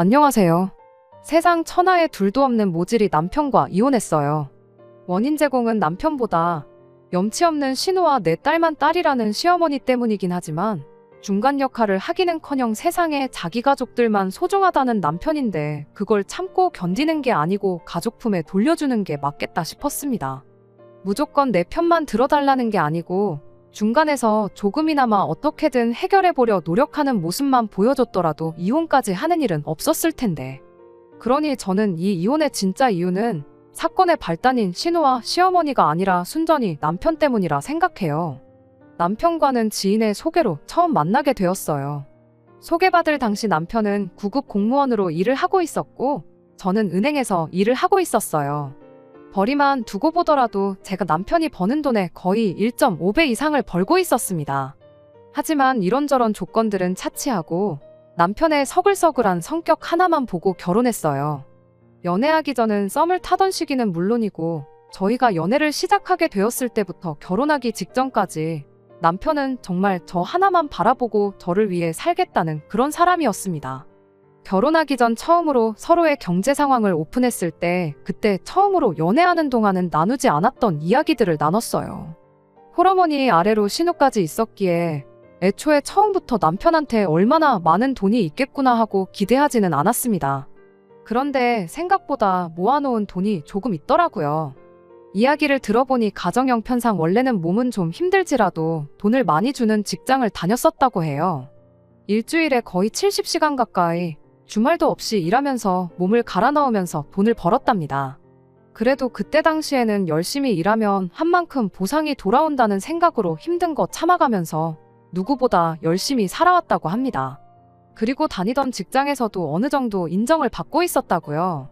안녕하세요. 세상 천하에 둘도 없는 모질이 남편과 이혼했어요. 원인 제공은 남편보다 염치 없는 신우와 내 딸만 딸이라는 시어머니 때문이긴 하지만 중간 역할을 하기는커녕 세상에 자기 가족들만 소중하다는 남편인데 그걸 참고 견디는 게 아니고 가족 품에 돌려주는 게 맞겠다 싶었습니다. 무조건 내 편만 들어달라는 게 아니고 중간에서 조금이나마 어떻게든 해결해보려 노력하는 모습만 보여줬더라도 이혼까지 하는 일은 없었을 텐데. 그러니 저는 이 이혼의 진짜 이유는 사건의 발단인 신우와 시어머니가 아니라 순전히 남편 때문이라 생각해요. 남편과는 지인의 소개로 처음 만나게 되었어요. 소개받을 당시 남편은 9급 공무원으로 일을 하고 있었고 저는 은행에서 일을 하고 있었어요. 벌이만 두고 보더라도 제가 남편이 버는 돈의 거의 1.5배 이상을 벌고 있었습니다. 하지만 이런저런 조건들은 차치하고 남편의 서글서글한 성격 하나만 보고 결혼했어요. 연애하기 전은 썸을 타던 시기는 물론이고 저희가 연애를 시작하게 되었을 때부터 결혼하기 직전까지 남편은 정말 저 하나만 바라보고 저를 위해 살겠다는 그런 사람이었습니다. 결혼하기 전 처음으로 서로의 경제 상황을 오픈했을 때 그때 처음으로 연애하는 동안은 나누지 않았던 이야기들을 나눴어요. 홀어머니 아래로 신우까지 있었기에 애초에 처음부터 남편한테 얼마나 많은 돈이 있겠구나 하고 기대하지는 않았습니다. 그런데 생각보다 모아놓은 돈이 조금 있더라고요. 이야기를 들어보니 가정 형편상 원래는 몸은 좀 힘들지라도 돈을 많이 주는 직장을 다녔었다고 해요. 일주일에 거의 70시간 가까이 주말도 없이 일하면서 몸을 갈아 넣으면서 돈을 벌었답니다. 그래도 그때 당시에는 열심히 일하면 한 만큼 보상이 돌아온다는 생각으로 힘든 거 참아가면서 누구보다 열심히 살아왔다고 합니다. 그리고 다니던 직장에서도 어느 정도 인정을 받고 있었다고요.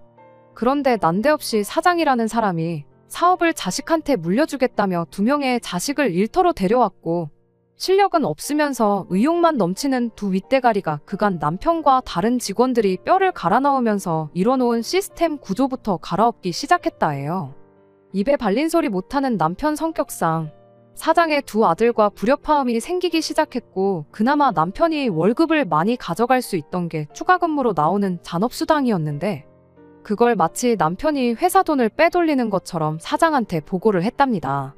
그런데 난데없이 사장이라는 사람이 사업을 자식한테 물려주겠다며 2명의 자식을 일터로 데려왔고 실력은 없으면서 의욕만 넘치는 두 윗대가리가 그간 남편과 다른 직원들이 뼈를 갈아 넣으면서 이뤄놓은 시스템 구조부터 갈아엎기 시작했다 해요. 입에 발린 소리 못하는 남편 성격상 사장의 두 아들과 불협화음이 생기기 시작했고 그나마 남편이 월급을 많이 가져갈 수 있던 게 추가 근무로 나오는 잔업수당이었는데 그걸 마치 남편이 회사 돈을 빼돌리는 것처럼 사장한테 보고를 했답니다.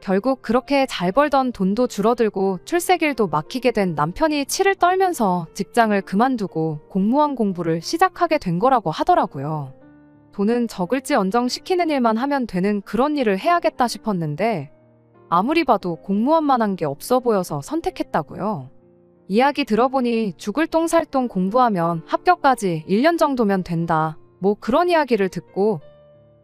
결국 그렇게 잘 벌던 돈도 줄어들고 출세길도 막히게 된 남편이 치를 떨면서 직장을 그만두고 공무원 공부를 시작하게 된 거라고 하더라고요. 돈은 적을지언정 시키는 일만 하면 되는 그런 일을 해야겠다 싶었는데 아무리 봐도 공무원만 한 게 없어 보여서 선택했다고요. 이야기 들어보니 죽을 똥 살 똥 공부하면 합격까지 1년 정도면 된다. 뭐 그런 이야기를 듣고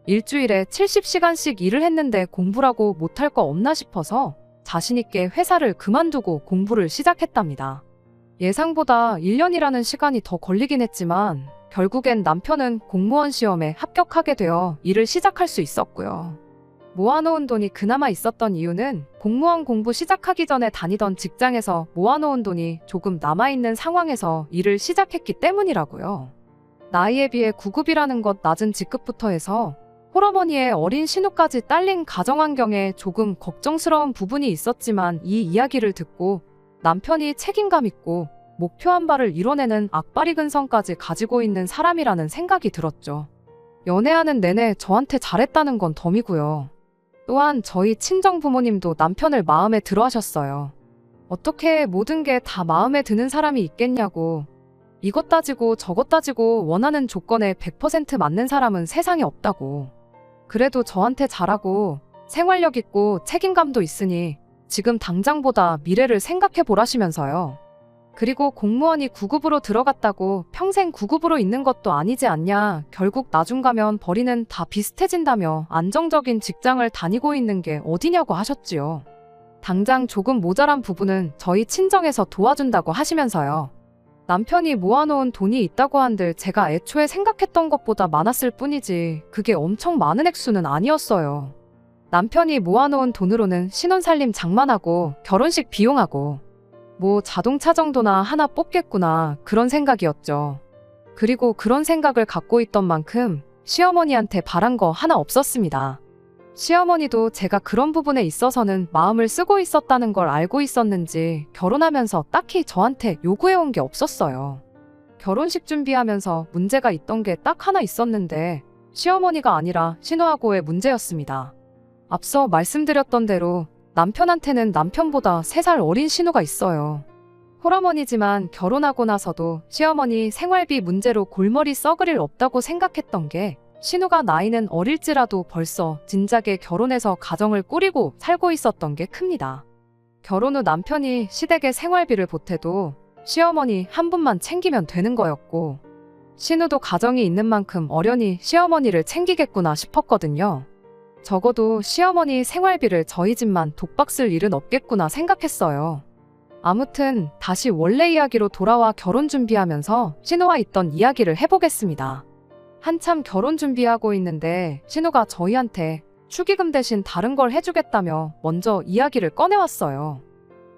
일주일에 70시간씩 일을 했는데 공부라고 못할 거 없나 싶어서 자신있게 회사를 그만두고 공부를 시작했답니다. 예상보다 1년이라는 시간이 더 걸리긴 했지만 결국엔 남편은 공무원 시험에 합격하게 되어 일을 시작할 수 있었고요. 모아놓은 돈이 그나마 있었던 이유는 공무원 공부 시작하기 전에 다니던 직장에서 모아놓은 돈이 조금 남아있는 상황에서 일을 시작했기 때문이라고요. 나이에 비해 9급이라는 것 낮은 직급부터 해서 홀어머니의 어린 신우까지 딸린 가정환경에 조금 걱정스러운 부분이 있었지만 이 이야기를 듣고 남편이 책임감 있고 목표 한 발을 이뤄내는 악바리 근성까지 가지고 있는 사람이라는 생각이 들었죠. 연애하는 내내 저한테 잘했다는 건 덤이고요. 또한 저희 친정 부모님도 남편을 마음에 들어 하셨어요. 어떻게 모든 게 다 마음에 드는 사람이 있겠냐고. 이것 따지고 저것 따지고 원하는 조건에 100% 맞는 사람은 세상에 없다고. 그래도 저한테 잘하고 생활력 있고 책임감도 있으니 지금 당장보다 미래를 생각해 보라시면서요. 그리고 공무원이 9급으로 들어갔다고 평생 9급으로 있는 것도 아니지 않냐. 결국 나중 가면 벌이는 다 비슷해진다며 안정적인 직장을 다니고 있는 게 어디냐고 하셨지요. 당장 조금 모자란 부분은 저희 친정에서 도와준다고 하시면서요. 남편이 모아놓은 돈이 있다고 한들 제가 애초에 생각했던 것보다 많았을 뿐이지 그게 엄청 많은 액수는 아니었어요. 남편이 모아놓은 돈으로는 신혼살림 장만하고 결혼식 비용하고 뭐 자동차 정도나 하나 뽑겠구나 그런 생각이었죠. 그리고 그런 생각을 갖고 있던 만큼 시어머니한테 바란 거 하나 없었습니다. 시어머니도 제가 그런 부분에 있어서는 마음을 쓰고 있었다는 걸 알고 있었는지 결혼하면서 딱히 저한테 요구해온 게 없었어요. 결혼식 준비하면서 문제가 있던 게 딱 하나 있었는데 시어머니가 아니라 신우하고의 문제였습니다. 앞서 말씀드렸던 대로 남편한테는 남편보다 3살 어린 신우가 있어요. 홀어머니지만 결혼하고 나서도 시어머니 생활비 문제로 골머리 썩을 일 없다고 생각했던 게 신우가 나이는 어릴지라도 벌써 진작에 결혼해서 가정을 꾸리고 살고 있었던 게 큽니다. 결혼 후 남편이 시댁에 생활비를 보태도 시어머니 한 분만 챙기면 되는 거였고 신우도 가정이 있는 만큼 어련히 시어머니를 챙기겠구나 싶었거든요. 적어도 시어머니 생활비를 저희 집만 독박 쓸 일은 없겠구나 생각했어요. 아무튼 다시 원래 이야기로 돌아와 결혼 준비하면서 신우와 있던 이야기를 해보겠습니다. 한참 결혼 준비하고 있는데 신우가 저희한테 축의금 대신 다른 걸 해주겠다며 먼저 이야기를 꺼내왔어요.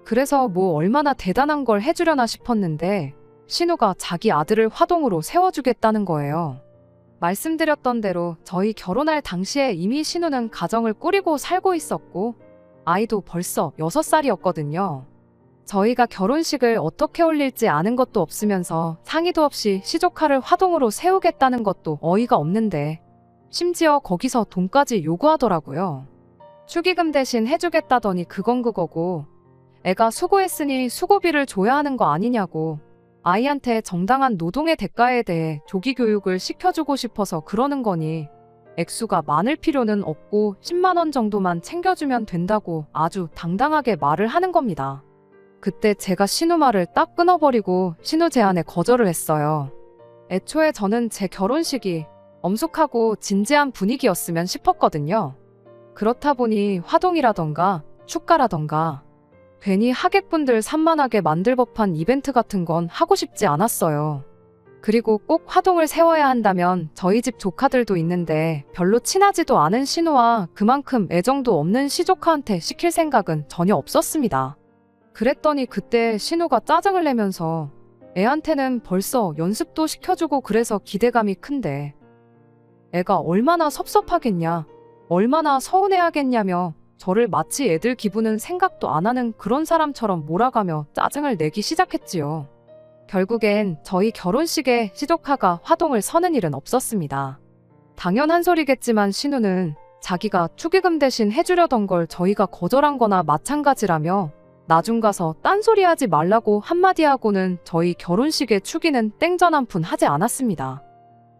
그래서 뭐 얼마나 대단한 걸 해주려나 싶었는데 신우가 자기 아들을 화동으로 세워주겠다는 거예요. 말씀드렸던 대로 저희 결혼할 당시에 이미 신우는 가정을 꾸리고 살고 있었고 아이도 벌써 6살이었거든요. 저희가 결혼식을 어떻게 올릴지 아는 것도 없으면서 상의도 없이 시조카를 화동으로 세우겠다는 것도 어이가 없는데 심지어 거기서 돈까지 요구하더라고요. 축의금 대신 해주겠다더니 그건 그거고 애가 수고했으니 수고비를 줘야 하는 거 아니냐고 아이한테 정당한 노동의 대가에 대해 조기 교육을 시켜주고 싶어서 그러는 거니 액수가 많을 필요는 없고 10만 원 정도만 챙겨주면 된다고 아주 당당하게 말을 하는 겁니다. 그때 제가 신우 말을 딱 끊어버리고 신우 제안에 거절을 했어요. 애초에 저는 제 결혼식이 엄숙하고 진지한 분위기였으면 싶었거든요. 그렇다 보니 화동이라던가 축가라던가 괜히 하객분들 산만하게 만들 법한 이벤트 같은 건 하고 싶지 않았어요. 그리고 꼭 화동을 세워야 한다면 저희 집 조카들도 있는데 별로 친하지도 않은 신우와 그만큼 애정도 없는 시조카한테 시킬 생각은 전혀 없었습니다. 그랬더니 그때 신우가 짜증을 내면서 애한테는 벌써 연습도 시켜주고 그래서 기대감이 큰데 애가 얼마나 섭섭하겠냐, 얼마나 서운해하겠냐며 저를 마치 애들 기분은 생각도 안 하는 그런 사람처럼 몰아가며 짜증을 내기 시작했지요. 결국엔 저희 결혼식에 시조카가 화동을 서는 일은 없었습니다. 당연한 소리겠지만 신우는 자기가 축의금 대신 해주려던 걸 저희가 거절한 거나 마찬가지라며 나중 가서 딴소리하지 말라고 한마디 하고는 저희 결혼식의 축의는 땡전 한 푼 하지 않았습니다.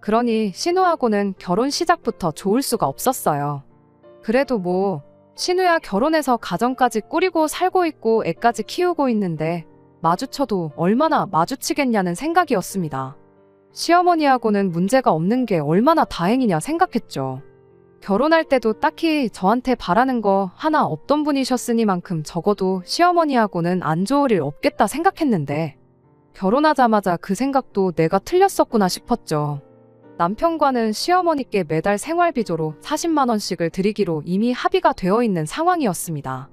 그러니 신우하고는 결혼 시작부터 좋을 수가 없었어요. 그래도 뭐 신우야 결혼해서 가정까지 꾸리고 살고 있고 애까지 키우고 있는데 마주쳐도 얼마나 마주치겠냐는 생각이었습니다. 시어머니하고는 문제가 없는 게 얼마나 다행이냐 생각했죠. 결혼할 때도 딱히 저한테 바라는 거 하나 없던 분이셨으니만큼 적어도 시어머니하고는 안 좋을 일 없겠다 생각했는데 결혼하자마자 그 생각도 내가 틀렸었구나 싶었죠. 남편과는 시어머니께 매달 생활비조로 40만 원씩을 드리기로 이미 합의가 되어 있는 상황이었습니다.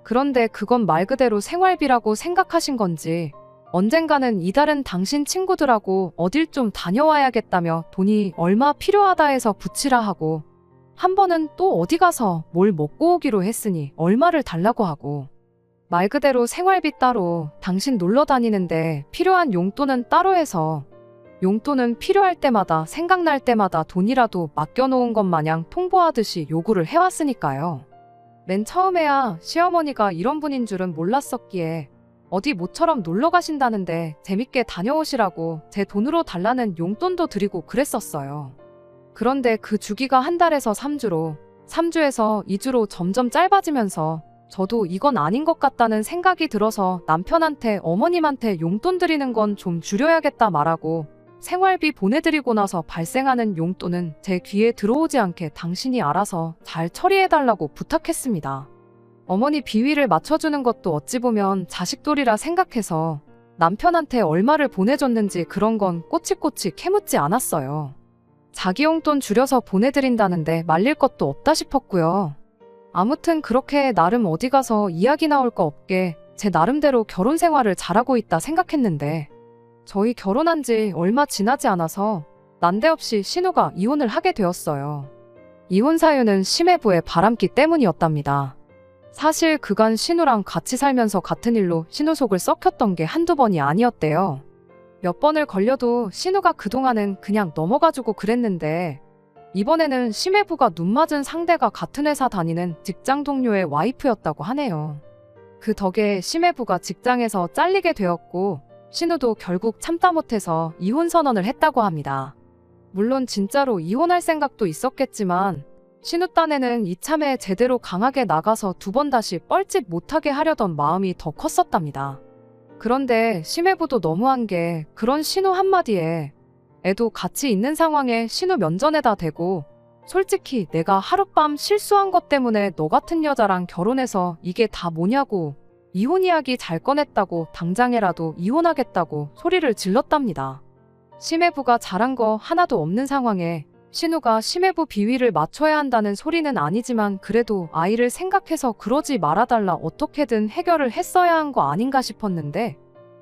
그런데 그건 말 그대로 생활비라고 생각하신 건지 언젠가는 이달은 당신 친구들하고 어딜 좀 다녀와야겠다며 돈이 얼마 필요하다 해서 붙이라 하고 한 번은 또 어디 가서 뭘 먹고 오기로 했으니 얼마를 달라고 하고 말 그대로 생활비 따로 당신 놀러 다니는데 필요한 용돈은 따로 해서 용돈은 필요할 때마다 생각날 때마다 돈이라도 맡겨놓은 것 마냥 통보하듯이 요구를 해왔으니까요. 맨 처음에야 시어머니가 이런 분인 줄은 몰랐었기에 어디 모처럼 놀러 가신다는데 재밌게 다녀오시라고 제 돈으로 달라는 용돈도 드리고 그랬었어요. 그런데 그 주기가 한 달에서 3주로, 3주에서 2주로 점점 짧아지면서 저도 이건 아닌 것 같다는 생각이 들어서 남편한테 어머님한테 용돈 드리는 건 좀 줄여야겠다 말하고 생활비 보내드리고 나서 발생하는 용돈은 제 귀에 들어오지 않게 당신이 알아서 잘 처리해달라고 부탁했습니다. 어머니 비위를 맞춰주는 것도 어찌 보면 자식돌이라 생각해서 남편한테 얼마를 보내줬는지 그런 건 꼬치꼬치 캐묻지 않았어요. 자기 용돈 줄여서 보내드린다는데 말릴 것도 없다 싶었고요. 아무튼 그렇게 나름 어디 가서 이야기 나올 거 없게 제 나름대로 결혼 생활을 잘하고 있다 생각했는데 저희 결혼한 지 얼마 지나지 않아서 난데없이 신우가 이혼을 하게 되었어요. 이혼 사유는 심해부의 바람기 때문이었답니다. 사실 그간 신우랑 같이 살면서 같은 일로 신우 속을 썩혔던 게 한두 번이 아니었대요. 몇 번을 걸려도 신우가 그동안은 그냥 넘어가주고 그랬는데 이번에는 심해부가 눈 맞은 상대가 같은 회사 다니는 직장 동료의 와이프였다고 하네요. 그 덕에 심해부가 직장에서 잘리게 되었고 신우도 결국 참다 못해서 이혼 선언을 했다고 합니다. 물론 진짜로 이혼할 생각도 있었겠지만 신우 딴에는 이참에 제대로 강하게 나가서 두 번 다시 뻘짓 못하게 하려던 마음이 더 컸었답니다. 그런데 심해부도 너무한 게 그런 신우 한마디에 애도 같이 있는 상황에 신우 면전에다 대고 솔직히 내가 하룻밤 실수한 것 때문에 너 같은 여자랑 결혼해서 이게 다 뭐냐고 이혼 이야기 잘 꺼냈다고 당장에라도 이혼하겠다고 소리를 질렀답니다. 심해부가 잘한 거 하나도 없는 상황에 신우가 심해부 비위를 맞춰야 한다는 소리는 아니지만 그래도 아이를 생각해서 그러지 말아달라 어떻게든 해결을 했어야 한 거 아닌가 싶었는데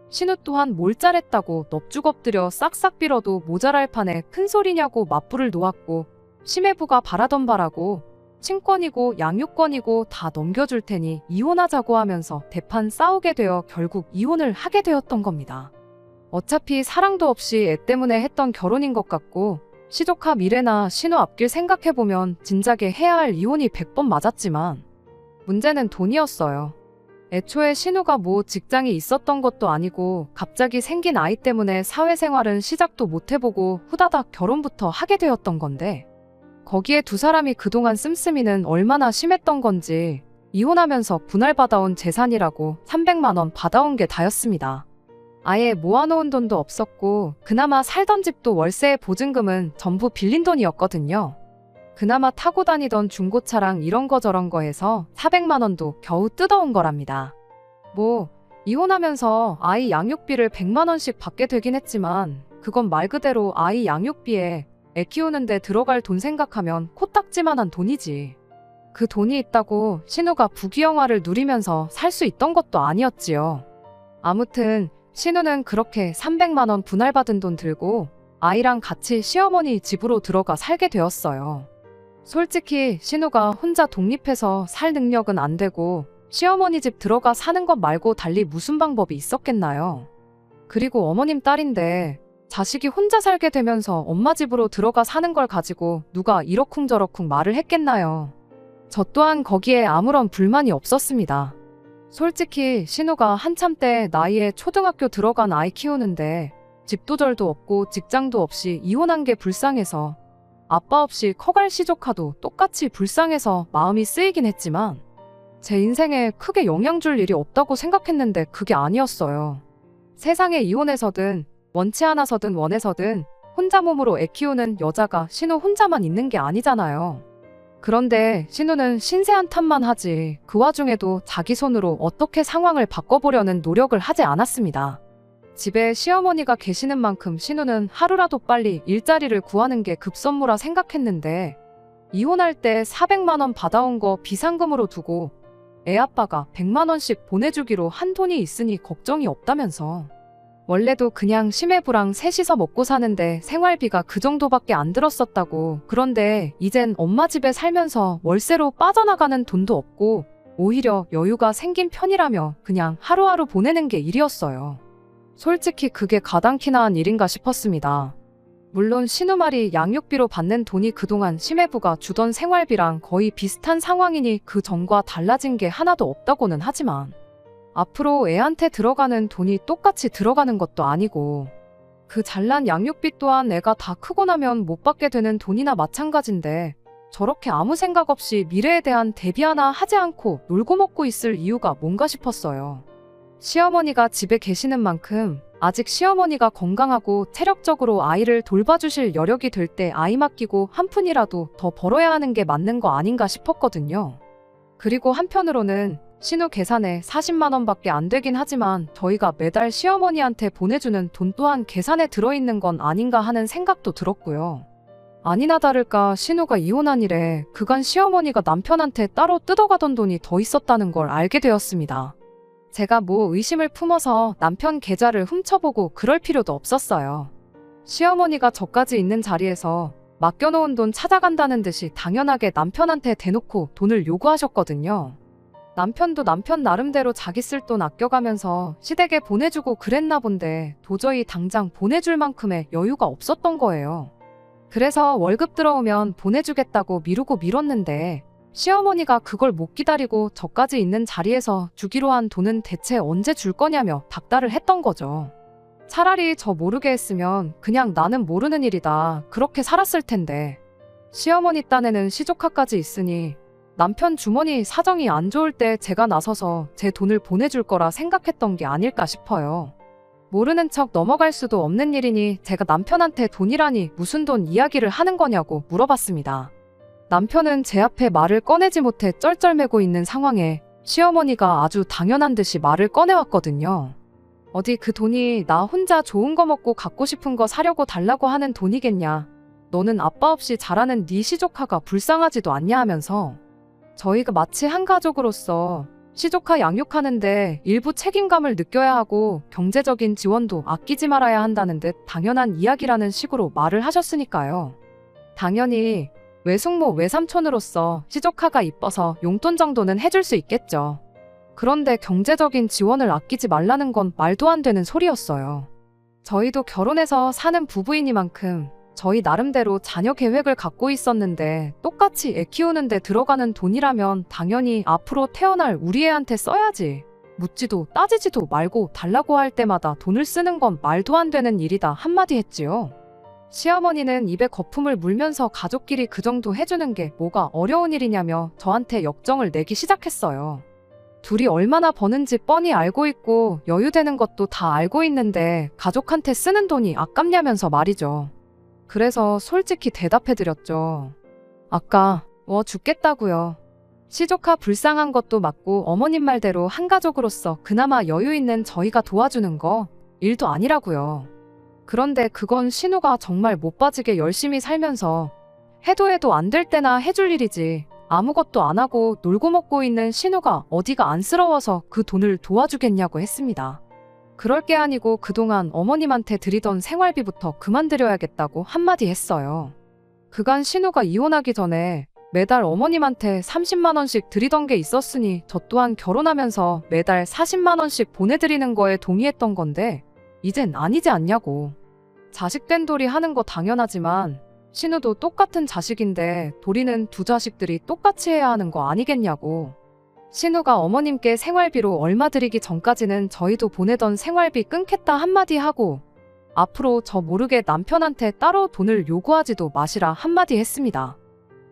신우 또한 뭘 잘했다고 넙죽 엎드려 싹싹 빌어도 모자랄 판에 큰 소리냐고 맞불을 놓았고 심해부가 바라던 바라고 친권이고 양육권이고 다 넘겨줄 테니 이혼하자고 하면서 대판 싸우게 되어 결국 이혼을 하게 되었던 겁니다. 어차피 사랑도 없이 애 때문에 했던 결혼인 것 같고 시조카 미래나 신우 앞길 생각해보면 진작에 해야 할 이혼이 100번 맞았지만 문제는 돈이었어요. 애초에 신우가 뭐 직장이 있었던 것도 아니고 갑자기 생긴 아이 때문에 사회생활은 시작도 못 해보고 후다닥 결혼부터 하게 되었던 건데 거기에 두 사람이 그동안 씀씀이는 얼마나 심했던 건지 이혼하면서 분할받아온 재산이라고 300만 원 받아온 게 다였습니다. 아예 모아놓은 돈도 없었고 그나마 살던 집도 월세 보증금은 전부 빌린 돈이었거든요. 그나마 타고 다니던 중고차랑 이런 거 저런 거 해서 400만 원도 겨우 뜯어온 거랍니다. 뭐 이혼하면서 아이 양육비를 100만 원씩 받게 되긴 했지만 그건 말 그대로 아이 양육비에 애 키우는데 들어갈 돈 생각하면 코딱지만한 돈이지. 그 돈이 있다고 신우가 부귀영화를 누리면서 살 수 있던 것도 아니었지요. 아무튼 신우는 그렇게 300만 원 분할받은 돈 들고 아이랑 같이 시어머니 집으로 들어가 살게 되었어요. 솔직히 신우가 혼자 독립해서 살 능력은 안 되고 시어머니 집 들어가 사는 것 말고 달리 무슨 방법이 있었겠나요? 그리고 어머님 딸인데 자식이 혼자 살게 되면서 엄마 집으로 들어가 사는 걸 가지고 누가 이러쿵저러쿵 말을 했겠나요? 저 또한 거기에 아무런 불만이 없었습니다. 솔직히 신우가 한참 때 나이에 초등학교 들어간 아이 키우는데 집도절도 없고 직장도 없이 이혼한 게 불쌍해서 아빠 없이 커갈 시조카도 똑같이 불쌍해서 마음이 쓰이긴 했지만 제 인생에 크게 영향 줄 일이 없다고 생각했는데 그게 아니었어요. 세상에 이혼해서든 원치 않아서든 원해서든 혼자 몸으로 애 키우는 여자가 신우 혼자만 있는 게 아니잖아요. 그런데 신우는 신세한 탓만 하지 그 와중에도 자기 손으로 어떻게 상황을 바꿔보려는 노력을 하지 않았습니다. 집에 시어머니가 계시는 만큼 신우는 하루라도 빨리 일자리를 구하는 게 급선무라 생각했는데 이혼할 때 400만 원 받아온 거 비상금으로 두고 애 아빠가 100만 원씩 보내주기로 한 돈이 있으니 걱정이 없다면서 원래도 그냥 심해부랑 셋이서 먹고 사는데 생활비가 그 정도밖에 안 들었었다고. 그런데 이젠 엄마 집에 살면서 월세로 빠져나가는 돈도 없고 오히려 여유가 생긴 편이라며 그냥 하루하루 보내는 게 일이었어요. 솔직히 그게 가당키나 한 일인가 싶었습니다. 물론 신우 말이 양육비로 받는 돈이 그동안 심해부가 주던 생활비랑 거의 비슷한 상황이니 그 전과 달라진 게 하나도 없다고는 하지만 앞으로 애한테 들어가는 돈이 똑같이 들어가는 것도 아니고 그 잘난 양육비 또한 애가 다 크고 나면 못 받게 되는 돈이나 마찬가지인데 저렇게 아무 생각 없이 미래에 대한 대비 하나 하지 않고 놀고 먹고 있을 이유가 뭔가 싶었어요. 시어머니가 집에 계시는 만큼 아직 시어머니가 건강하고 체력적으로 아이를 돌봐주실 여력이 될 때 아이 맡기고 한 푼이라도 더 벌어야 하는 게 맞는 거 아닌가 싶었거든요. 그리고 한편으로는 신우 계산에 40만 원밖에 안 되긴 하지만 저희가 매달 시어머니한테 보내주는 돈 또한 계산에 들어있는 건 아닌가 하는 생각도 들었고요. 아니나 다를까 신우가 이혼한 이래 그간 시어머니가 남편한테 따로 뜯어가던 돈이 더 있었다는 걸 알게 되었습니다. 제가 뭐 의심을 품어서 남편 계좌를 훔쳐보고 그럴 필요도 없었어요. 시어머니가 저까지 있는 자리에서 맡겨놓은 돈 찾아간다는 듯이 당연하게 남편한테 대놓고 돈을 요구하셨거든요. 남편도 남편 나름대로 자기 쓸 돈 아껴가면서 시댁에 보내주고 그랬나 본데 도저히 당장 보내줄 만큼의 여유가 없었던 거예요. 그래서 월급 들어오면 보내주겠다고 미루고 미뤘는데 시어머니가 그걸 못 기다리고 저까지 있는 자리에서 주기로 한 돈은 대체 언제 줄 거냐며 닥달을 했던 거죠. 차라리 저 모르게 했으면 그냥 나는 모르는 일이다 그렇게 살았을 텐데 시어머니 딴에는 시조카까지 있으니 남편 주머니 사정이 안 좋을 때 제가 나서서 제 돈을 보내줄 거라 생각했던 게 아닐까 싶어요. 모르는 척 넘어갈 수도 없는 일이니 제가 남편한테 돈이라니 무슨 돈 이야기를 하는 거냐고 물어봤습니다. 남편은 제 앞에 말을 꺼내지 못해 쩔쩔매고 있는 상황에 시어머니가 아주 당연한 듯이 말을 꺼내왔거든요. 어디 그 돈이 나 혼자 좋은 거 먹고 갖고 싶은 거 사려고 달라고 하는 돈이겠냐. 너는 아빠 없이 자라는 네 시조카가 불쌍하지도 않냐 하면서 저희가 마치 한 가족으로서 시조카 양육하는데 일부 책임감을 느껴야 하고 경제적인 지원도 아끼지 말아야 한다는 듯 당연한 이야기라는 식으로 말을 하셨으니까요. 당연히 외숙모 외삼촌으로서 시조카가 이뻐서 용돈 정도는 해줄 수 있겠죠. 그런데 경제적인 지원을 아끼지 말라는 건 말도 안 되는 소리였어요. 저희도 결혼해서 사는 부부이니만큼 저희 나름대로 자녀 계획을 갖고 있었는데 똑같이 애 키우는데 들어가는 돈이라면 당연히 앞으로 태어날 우리 애한테 써야지. 묻지도 따지지도 말고 달라고 할 때마다 돈을 쓰는 건 말도 안 되는 일이다 한마디 했지요. 시어머니는 입에 거품을 물면서 가족끼리 그 정도 해주는 게 뭐가 어려운 일이냐며 저한테 역정을 내기 시작했어요. 둘이 얼마나 버는지 뻔히 알고 있고 여유되는 것도 다 알고 있는데 가족한테 쓰는 돈이 아깝냐면서 말이죠. 그래서 솔직히 대답해드렸죠. 아까 죽겠다고요. 시조카 불쌍한 것도 맞고 어머님 말대로 한 가족으로서 그나마 여유 있는 저희가 도와주는 거 일도 아니라고요. 그런데 그건 신우가 정말 못 빠지게 열심히 살면서 해도 안 될 때나 해줄 일이지 아무것도 안 하고 놀고 먹고 있는 신우가 어디가 안쓰러워서 그 돈을 도와주겠냐고 했습니다. 그럴 게 아니고 그동안 어머님한테 드리던 생활비부터 그만 드려야겠다고 한마디 했어요. 그간 신우가 이혼하기 전에 매달 어머님한테 30만 원씩 드리던 게 있었으니 저 또한 결혼하면서 매달 40만 원씩 보내드리는 거에 동의했던 건데 이젠 아니지 않냐고. 자식된 돌이 하는 거 당연하지만 신우도 똑같은 자식인데 도리는 두 자식들이 똑같이 해야 하는 거 아니겠냐고. 신우가 어머님께 생활비로 얼마 드리기 전까지는 저희도 보내던 생활비 끊겠다 한마디 하고 앞으로 저 모르게 남편한테 따로 돈을 요구하지도 마시라 한마디 했습니다.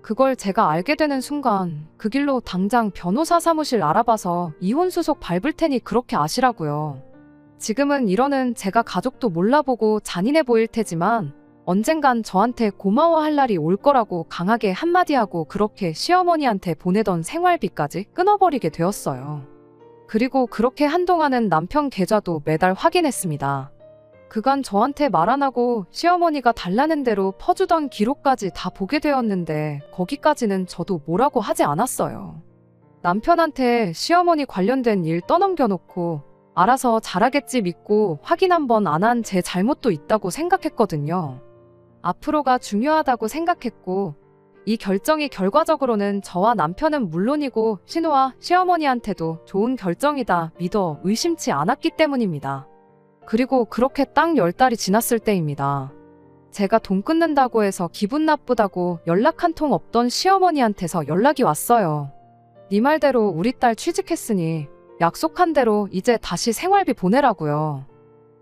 그걸 제가 알게 되는 순간 그 길로 당장 변호사 사무실 알아봐서 이혼수속 밟을 테니 그렇게 아시라고요. 지금은 이러는 제가 가족도 몰라보고 잔인해 보일 테지만 언젠간 저한테 고마워할 날이 올 거라고 강하게 한마디 하고 그렇게 시어머니한테 보내던 생활비까지 끊어버리게 되었어요. 그리고 그렇게 한동안은 남편 계좌도 매달 확인했습니다. 그간 저한테 말 안 하고 시어머니가 달라는 대로 퍼주던 기록까지 다 보게 되었는데 거기까지는 저도 뭐라고 하지 않았어요. 남편한테 시어머니 관련된 일 떠넘겨놓고 알아서 잘하겠지 믿고 확인 한 번 안 한 제 잘못도 있다고 생각했거든요. 앞으로가 중요하다고 생각했고 이 결정이 결과적으로는 저와 남편은 물론이고 신우와 시어머니한테도 좋은 결정이다 믿어 의심치 않았기 때문입니다. 그리고 그렇게 딱 10달이 지났을 때입니다. 제가 돈 끊는다고 해서 기분 나쁘다고 연락 한 통 없던 시어머니한테서 연락이 왔어요. 네 말대로 우리 딸 취직했으니 약속한 대로 이제 다시 생활비 보내라고요.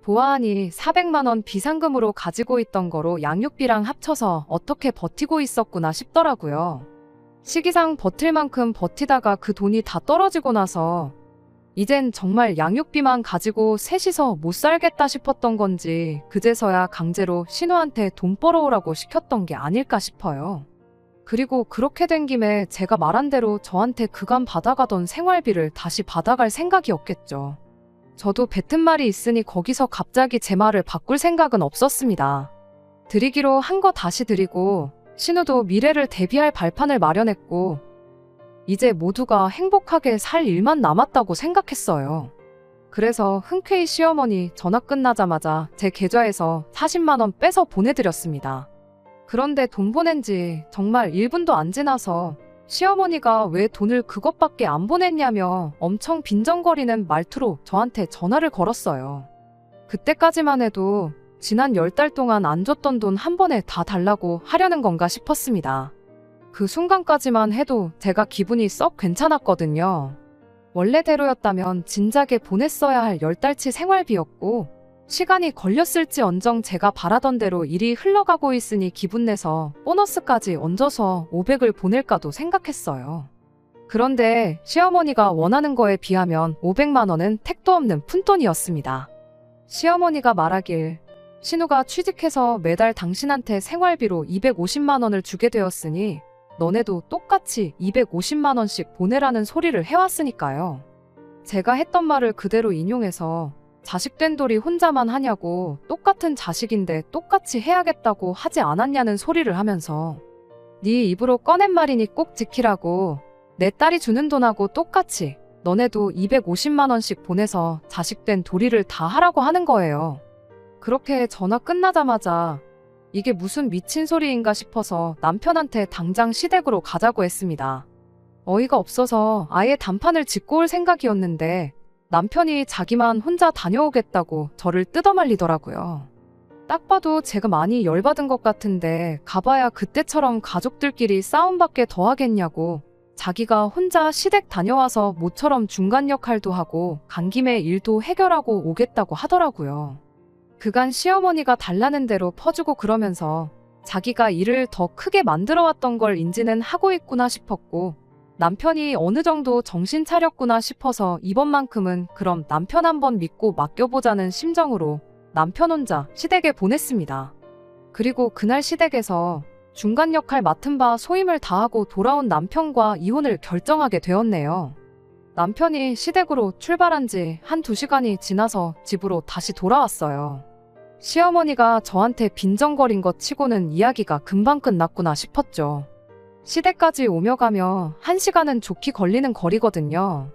보아하니 400만 원 비상금으로 가지고 있던 거로 양육비랑 합쳐서 어떻게 버티고 있었구나 싶더라고요. 시기상 버틸 만큼 버티다가 그 돈이 다 떨어지고 나서 이젠 정말 양육비만 가지고 셋이서 못 살겠다 싶었던 건지 그제서야 강제로 신우한테 돈 벌어오라고 시켰던 게 아닐까 싶어요. 그리고 그렇게 된 김에 제가 말한 대로 저한테 그간 받아가던 생활비를 다시 받아갈 생각이었겠죠. 저도 뱉은 말이 있으니 거기서 갑자기 제 말을 바꿀 생각은 없었습니다. 드리기로 한 거 다시 드리고 신우도 미래를 대비할 발판을 마련했고 이제 모두가 행복하게 살 일만 남았다고 생각했어요. 그래서 흔쾌히 시어머니 전화 끝나자마자 제 계좌에서 40만 원 빼서 보내드렸습니다. 그런데 돈 보낸 지 정말 1분도 안 지나서 시어머니가 왜 돈을 그것밖에 안 보냈냐며 엄청 빈정거리는 말투로 저한테 전화를 걸었어요. 그때까지만 해도 지난 10달 동안 안 줬던 돈 한 번에 다 달라고 하려는 건가 싶었습니다. 그 순간까지만 해도 제가 기분이 썩 괜찮았거든요. 원래대로였다면 진작에 보냈어야 할 10달치 생활비였고 시간이 걸렸을지언정 제가 바라던 대로 일이 흘러가고 있으니 기분 내서 보너스까지 얹어서 500을 보낼까도 생각했어요. 그런데 시어머니가 원하는 거에 비하면 500만 원은 택도 없는 푼돈이었습니다. 시어머니가 말하길 신우가 취직해서 매달 당신한테 생활비로 250만 원을 주게 되었으니 너네도 똑같이 250만 원씩 보내라는 소리를 해왔으니까요. 제가 했던 말을 그대로 인용해서 자식된 돌이 혼자만 하냐고 똑같은 자식인데 똑같이 해야겠다고 하지 않았냐는 소리를 하면서 네 입으로 꺼낸 말이니 꼭 지키라고 내 딸이 주는 돈하고 똑같이 너네도 250만 원씩 보내서 자식된 도리를 다 하라고 하는 거예요. 그렇게 전화 끝나자마자 이게 무슨 미친 소리인가 싶어서 남편한테 당장 시댁으로 가자고 했습니다. 어이가 없어서 아예 단판을 짓고 올 생각이었는데 남편이 자기만 혼자 다녀오겠다고 저를 뜯어말리더라고요. 딱 봐도 제가 많이 열받은 것 같은데 가봐야 그때처럼 가족들끼리 싸움밖에 더 하겠냐고 자기가 혼자 시댁 다녀와서 모처럼 중간 역할도 하고 간 김에 일도 해결하고 오겠다고 하더라고요. 그간 시어머니가 달라는 대로 퍼주고 그러면서 자기가 일을 더 크게 만들어왔던 걸 인지는 하고 있구나 싶었고 남편이 어느 정도 정신 차렸구나 싶어서 이번만큼은 그럼 남편 한번 믿고 맡겨보자는 심정으로 남편 혼자 시댁에 보냈습니다. 그리고 그날 시댁에서 중간 역할 맡은 바 소임을 다하고 돌아온 남편과 이혼을 결정하게 되었네요. 남편이 시댁으로 출발한 지 한두 시간이 지나서 집으로 다시 돌아왔어요. 시어머니가 저한테 빈정거린 것 치고는 이야기가 금방 끝났구나 싶었죠. 시댁까지 오며 가며 1시간은 좋게 걸리는 거리거든요.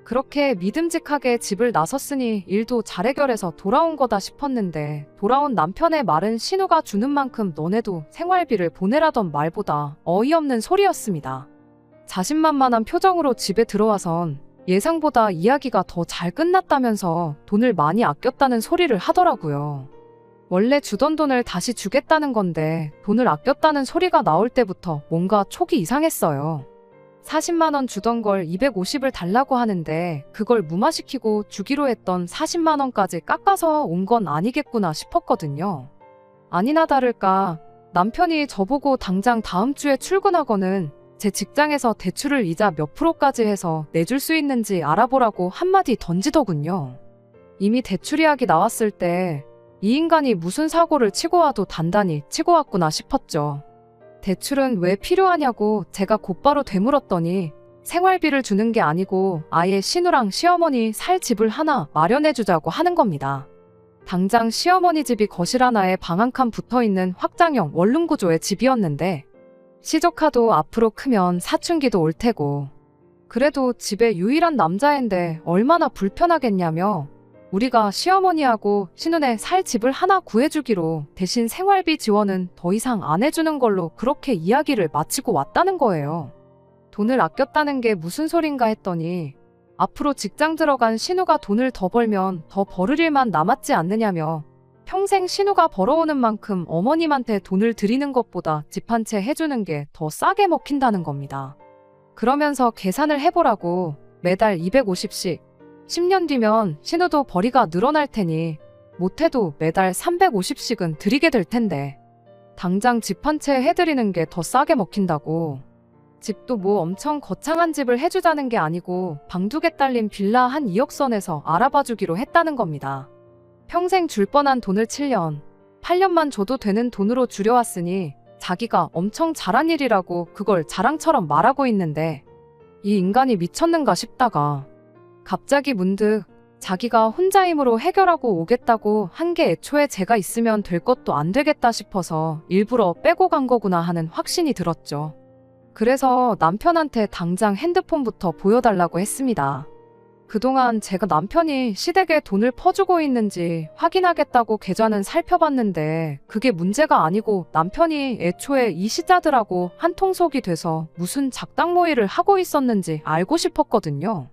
그렇게 믿음직하게 집을 나섰으니 일도 잘 해결해서 돌아온 거다 싶었는데 돌아온 남편의 말은 신우가 주는 만큼 너네도 생활비를 보내라던 말보다 어이없는 소리였습니다. 자신만만한 표정으로 집에 들어와선 예상보다 이야기가 더 잘 끝났다면서 돈을 많이 아꼈다는 소리를 하더라고요. 원래 주던 돈을 다시 주겠다는 건데 돈을 아꼈다는 소리가 나올 때부터 뭔가 촉이 이상했어요. 40만 원 주던 걸 250을 달라고 하는데 그걸 무마시키고 주기로 했던 40만 원까지 깎아서 온 건 아니겠구나 싶었거든요. 아니나 다를까 남편이 저보고 당장 다음 주에 출근하고는 제 직장에서 대출을 이자 몇 프로까지 해서 내줄 수 있는지 알아보라고 한마디 던지더군요. 이미 대출 이야기 나왔을 때 이 인간이 무슨 사고를 치고 와도 단단히 치고 왔구나 싶었죠. 대출은 왜 필요하냐고 제가 곧바로 되물었더니 생활비를 주는 게 아니고 아예 신우랑 시어머니 살 집을 하나 마련해주자고 하는 겁니다. 당장 시어머니 집이 거실 하나에 방 한 칸 붙어있는 확장형 원룸 구조의 집이었는데 시조카도 앞으로 크면 사춘기도 올 테고 그래도 집에 유일한 남자인데 얼마나 불편하겠냐며 우리가 시어머니하고 신우네 살 집을 하나 구해주기로 대신 생활비 지원은 더 이상 안 해주는 걸로 그렇게 이야기를 마치고 왔다는 거예요. 돈을 아꼈다는 게 무슨 소린가 했더니 앞으로 직장 들어간 신우가 돈을 더 벌면 더 벌을 일만 남았지 않느냐며 평생 신우가 벌어오는 만큼 어머님한테 돈을 드리는 것보다 집 한 채 해주는 게 더 싸게 먹힌다는 겁니다. 그러면서 계산을 해보라고 매달 250씩 10년 뒤면 신우도 벌이가 늘어날 테니 못해도 매달 350씩은 드리게 될 텐데 당장 집 한 채 해드리는 게 더 싸게 먹힌다고. 집도 뭐 엄청 거창한 집을 해주자는 게 아니고 방 2개 딸린 빌라 한 2억 선에서 알아봐주기로 했다는 겁니다. 평생 줄 뻔한 돈을 7년, 8년만 줘도 되는 돈으로 줄여왔으니 자기가 엄청 잘한 일이라고 그걸 자랑처럼 말하고 있는데 이 인간이 미쳤는가 싶다가 갑자기 문득 자기가 혼자 힘으로 해결하고 오겠다고 한 게 애초에 제가 있으면 될 것도 안 되겠다 싶어서 일부러 빼고 간 거구나 하는 확신이 들었죠. 그래서 남편한테 당장 핸드폰부터 보여달라고 했습니다. 그동안 제가 남편이 시댁에 돈을 퍼주고 있는지 확인하겠다고 계좌는 살펴봤는데 그게 문제가 아니고 남편이 애초에 이 시자들하고 한통속이 돼서 무슨 작당 모의를 하고 있었는지 알고 싶었거든요.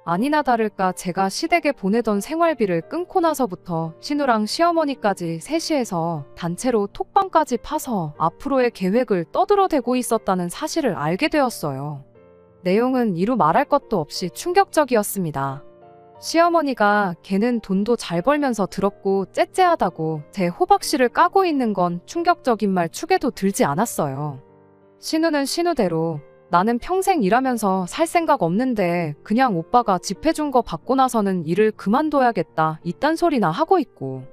아니나 다를까 제가 시댁에 보내던 생활비를 끊고 나서부터 신우랑 시어머니까지 셋이서 단체로 톡방까지 파서 앞으로의 계획을 떠들어대고 있었다는 사실을 알게 되었어요. 내용은 이루 말할 것도 없이 충격적이었습니다. 시어머니가 걔는 돈도 잘 벌면서 더럽고 째째하다고 제 호박씨를 까고 있는 건 충격적인 말 축에도 들지 않았어요. 신우는 신우대로 나는 평생 일하면서 살 생각 없는데 그냥 오빠가 집 해준 거 받고 나서는 일을 그만둬야겠다 이딴 소리나 하고 있고,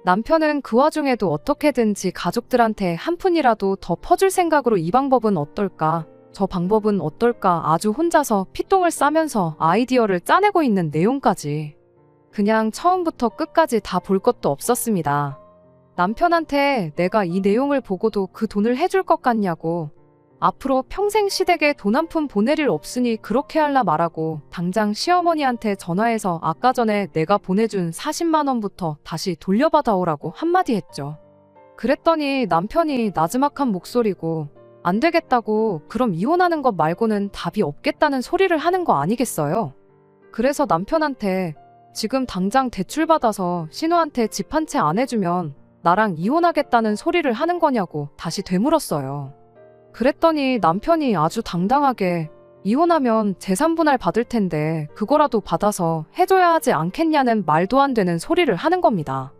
남편은 그 와중에도 어떻게든지 가족들한테 한 푼이라도 더 퍼줄 생각으로 이 방법은 어떨까, 저 방법은 어떨까 아주 혼자서 피똥을 싸면서 아이디어를 짜내고 있는 내용까지 그냥 처음부터 끝까지 다 볼 것도 없었습니다. 남편한테 내가 이 내용을 보고도 그 돈을 해줄 것 같냐고, 앞으로 평생 시댁에 돈 한 푼 보낼 일 없으니 그렇게 할라 말하고 당장 시어머니한테 전화해서 아까 전에 내가 보내준 40만 원부터 다시 돌려받아오라고 한마디 했죠. 그랬더니 남편이 나지막한 목소리고 안 되겠다고 그럼 이혼하는 것 말고는 답이 없겠다는 소리를 하는 거 아니겠어요? 그래서 남편한테 지금 당장 대출받아서 신우한테 집 한 채 안 해주면 나랑 이혼하겠다는 소리를 하는 거냐고 다시 되물었어요. 그랬더니 남편이 아주 당당하게 이혼하면 재산 분할 받을 텐데 그거라도 받아서 해줘야 하지 않겠냐는 말도 안 되는 소리를 하는 겁니다.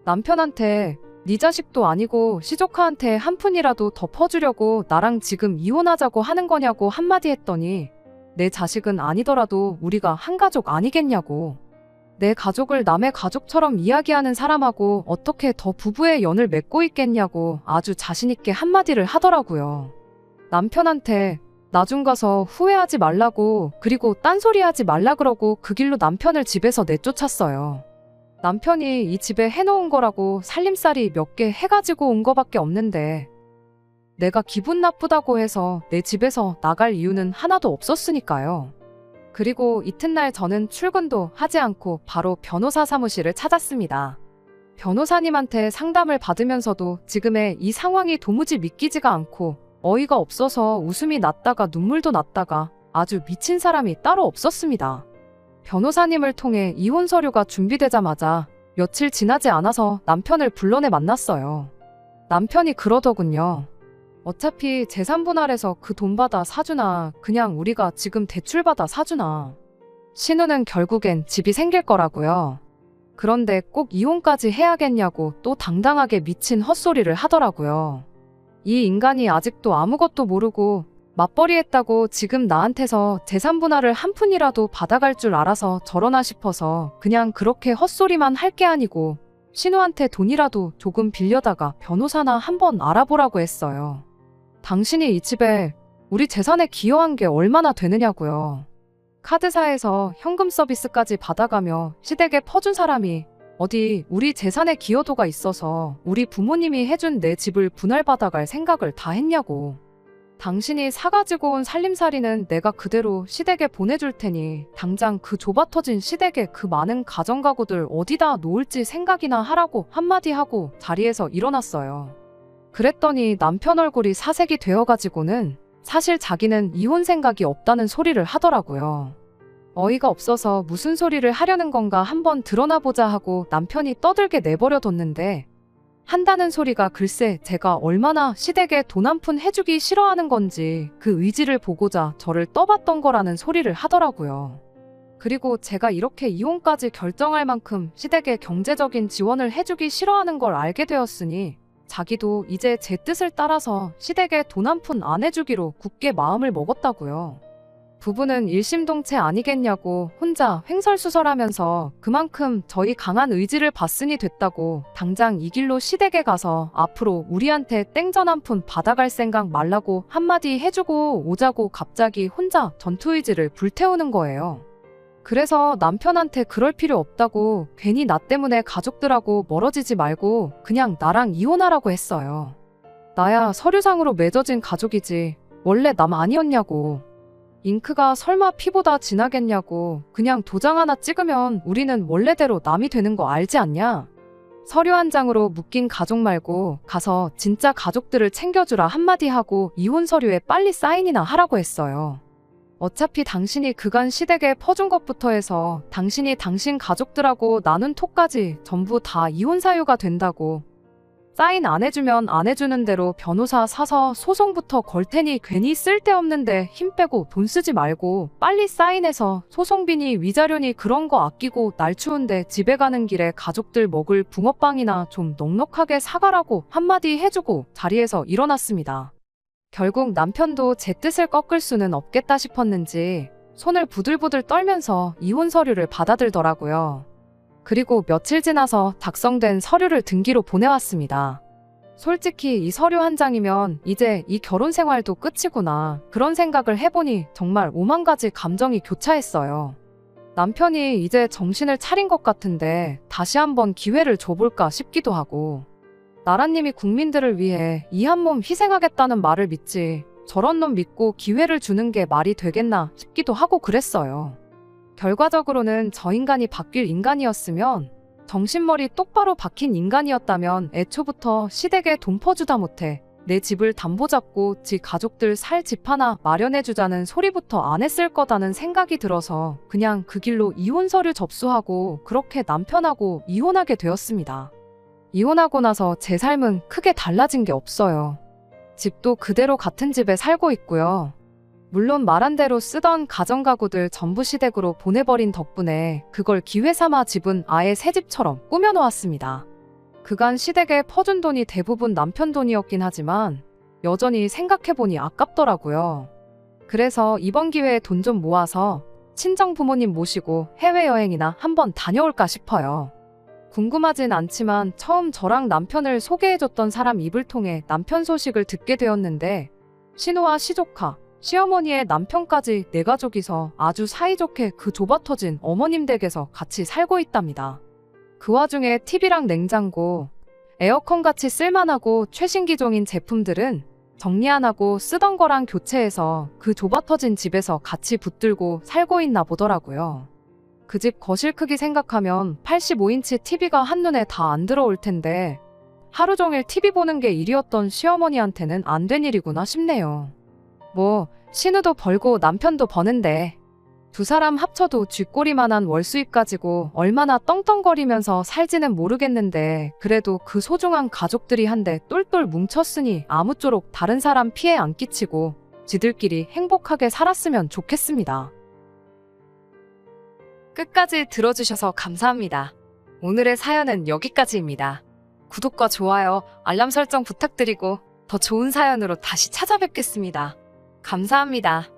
남편한테 네 자식도 아니고 시조카한테 한 푼이라도 더 퍼주려고 나랑 지금 이혼하자고 하는 거냐고 한마디 했더니 내 자식은 아니더라도 우리가 한 가족 아니겠냐고, 내 가족을 남의 가족처럼 이야기하는 사람하고 어떻게 더 부부의 연을 맺고 있겠냐고 아주 자신있게 한마디를 하더라고요. 남편한테 나중 가서 후회하지 말라고, 그리고 딴소리 하지 말라 그러고 그 길로 남편을 집에서 내쫓았어요. 남편이 이 집에 해놓은 거라고 살림살이 몇 개 해가지고 온 거밖에 없는데 내가 기분 나쁘다고 해서 내 집에서 나갈 이유는 하나도 없었으니까요. 그리고 이튿날 저는 출근도 하지 않고 바로 변호사 사무실을 찾았습니다. 변호사님한테 상담을 받으면서도 지금의 이 상황이 도무지 믿기지가 않고 어이가 없어서 웃음이 났다가 눈물도 났다가 아주 미친 사람이 따로 없었습니다. 변호사님을 통해 이혼 서류가 준비되자마자 며칠 지나지 않아서 남편을 불러내 만났어요. 남편이 그러더군요. 어차피 재산 분할해서 그 돈 받아 사주나 그냥 우리가 지금 대출받아 사주나 신우는 결국엔 집이 생길 거라고요. 그런데 꼭 이혼까지 해야겠냐고 또 당당하게 미친 헛소리를 하더라고요. 이 인간이 아직도 아무것도 모르고 맞벌이 했다고 지금 나한테서 재산 분할을 한 푼이라도 받아갈 줄 알아서 저러나 싶어서 그냥 그렇게 헛소리만 할 게 아니고 신우한테 돈이라도 조금 빌려다가 변호사나 한번 알아보라고 했어요. 당신이 이 집에 우리 재산에 기여한 게 얼마나 되느냐고요. 카드사에서 현금 서비스까지 받아가며 시댁에 퍼준 사람이 어디 우리 재산에 기여도가 있어서 우리 부모님이 해준 내 집을 분할받아갈 생각을 다 했냐고. 당신이 사가지고 온 살림살이는 내가 그대로 시댁에 보내줄 테니 당장 그 좁아터진 시댁에 그 많은 가정가구들 어디다 놓을지 생각이나 하라고 한마디 하고 자리에서 일어났어요. 그랬더니 남편 얼굴이 사색이 되어가지고는 사실 자기는 이혼 생각이 없다는 소리를 하더라고요. 어이가 없어서 무슨 소리를 하려는 건가 한번 드러나보자 하고 남편이 떠들게 내버려뒀는데 한다는 소리가 글쎄 제가 얼마나 시댁에 돈 한 푼 해주기 싫어하는 건지 그 의지를 보고자 저를 떠봤던 거라는 소리를 하더라고요. 그리고 제가 이렇게 이혼까지 결정할 만큼 시댁에 경제적인 지원을 해주기 싫어하는 걸 알게 되었으니 자기도 이제 제 뜻을 따라서 시댁에 돈 한 푼 안 해주기로 굳게 마음을 먹었다고요. 부부는 일심동체 아니겠냐고 혼자 횡설수설하면서 그만큼 저희 강한 의지를 봤으니 됐다고 당장 이 길로 시댁에 가서 앞으로 우리한테 땡전 한 푼 받아갈 생각 말라고 한마디 해주고 오자고 갑자기 혼자 전투의지를 불태우는 거예요. 그래서 남편한테 그럴 필요 없다고 괜히 나 때문에 가족들하고 멀어지지 말고 그냥 나랑 이혼하라고 했어요. 나야 서류상으로 맺어진 가족이지 원래 남 아니었냐고. 잉크가 설마 피보다 진하겠냐고. 그냥 도장 하나 찍으면 우리는 원래대로 남이 되는 거 알지 않냐? 서류 한 장으로 묶인 가족 말고 가서 진짜 가족들을 챙겨주라 한마디 하고 이혼 서류에 빨리 사인이나 하라고 했어요. 어차피 당신이 그간 시댁에 퍼준 것부터 해서 당신이 당신 가족들하고 나눈 톡까지 전부 다 이혼 사유가 된다고. 사인 안 해주면 안 해주는 대로 변호사 사서 소송부터 걸 테니 괜히 쓸데없는데 힘 빼고 돈 쓰지 말고 빨리 사인해서 소송비니 위자료니 그런 거 아끼고 날 추운데 집에 가는 길에 가족들 먹을 붕어빵이나 좀 넉넉하게 사가라고 한마디 해주고 자리에서 일어났습니다. 결국 남편도 제 뜻을 꺾을 수는 없겠다 싶었는지 손을 부들부들 떨면서 이혼 서류를 받아들더라고요. 그리고 며칠 지나서 작성된 서류를 등기로 보내왔습니다. 솔직히 이 서류 한 장이면 이제 이 결혼 생활도 끝이구나. 그런 생각을 해보니 정말 오만 가지 감정이 교차했어요. 남편이 이제 정신을 차린 것 같은데 다시 한번 기회를 줘볼까 싶기도 하고, 나라님이 국민들을 위해 이 한 몸 희생하겠다는 말을 믿지 저런 놈 믿고 기회를 주는 게 말이 되겠나 싶기도 하고 그랬어요. 결과적으로는 저 인간이 바뀔 인간이었으면, 정신머리 똑바로 박힌 인간이었다면 애초부터 시댁에 돈 퍼주다 못해 내 집을 담보 잡고 지 가족들 살 집 하나 마련해주자는 소리부터 안 했을 거다는 생각이 들어서 그냥 그 길로 이혼 서류 접수하고 그렇게 남편하고 이혼하게 되었습니다. 이혼하고 나서 제 삶은 크게 달라진 게 없어요. 집도 그대로 같은 집에 살고 있고요. 물론 말한 대로 쓰던 가정가구들 전부 시댁으로 보내버린 덕분에 그걸 기회 삼아 집은 아예 새 집처럼 꾸며놓았습니다. 그간 시댁에 퍼준 돈이 대부분 남편 돈이었긴 하지만 여전히 생각해보니 아깝더라고요. 그래서 이번 기회에 돈 좀 모아서 친정 부모님 모시고 해외여행이나 한번 다녀올까 싶어요. 궁금하진 않지만 처음 저랑 남편을 소개해줬던 사람 입을 통해 남편 소식을 듣게 되었는데, 신우와 시조카, 시어머니의 남편까지 네 가족이서 아주 사이좋게 그 좁아터진 어머님 댁에서 같이 살고 있답니다. 그 와중에 TV랑 냉장고, 에어컨같이 쓸만하고 최신 기종인 제품들은 정리 안 하고 쓰던 거랑 교체해서 그 좁아터진 집에서 같이 붙들고 살고 있나 보더라고요. 그 집 거실 크기 생각하면 85인치 TV가 한눈에 다 안 들어올 텐데 하루 종일 TV 보는 게 일이었던 시어머니한테는 안 된 일이구나 싶네요. 뭐 신우도 벌고 남편도 버는데 두 사람 합쳐도 쥐꼬리만한 월 수입 가지고 얼마나 떵떵거리면서 살지는 모르겠는데, 그래도 그 소중한 가족들이 한데 똘똘 뭉쳤으니 아무쪼록 다른 사람 피해 안 끼치고 지들끼리 행복하게 살았으면 좋겠습니다. 끝까지 들어주셔서 감사합니다. 오늘의 사연은 여기까지입니다. 구독과 좋아요, 알람 설정 부탁드리고 더 좋은 사연으로 다시 찾아뵙겠습니다. 감사합니다.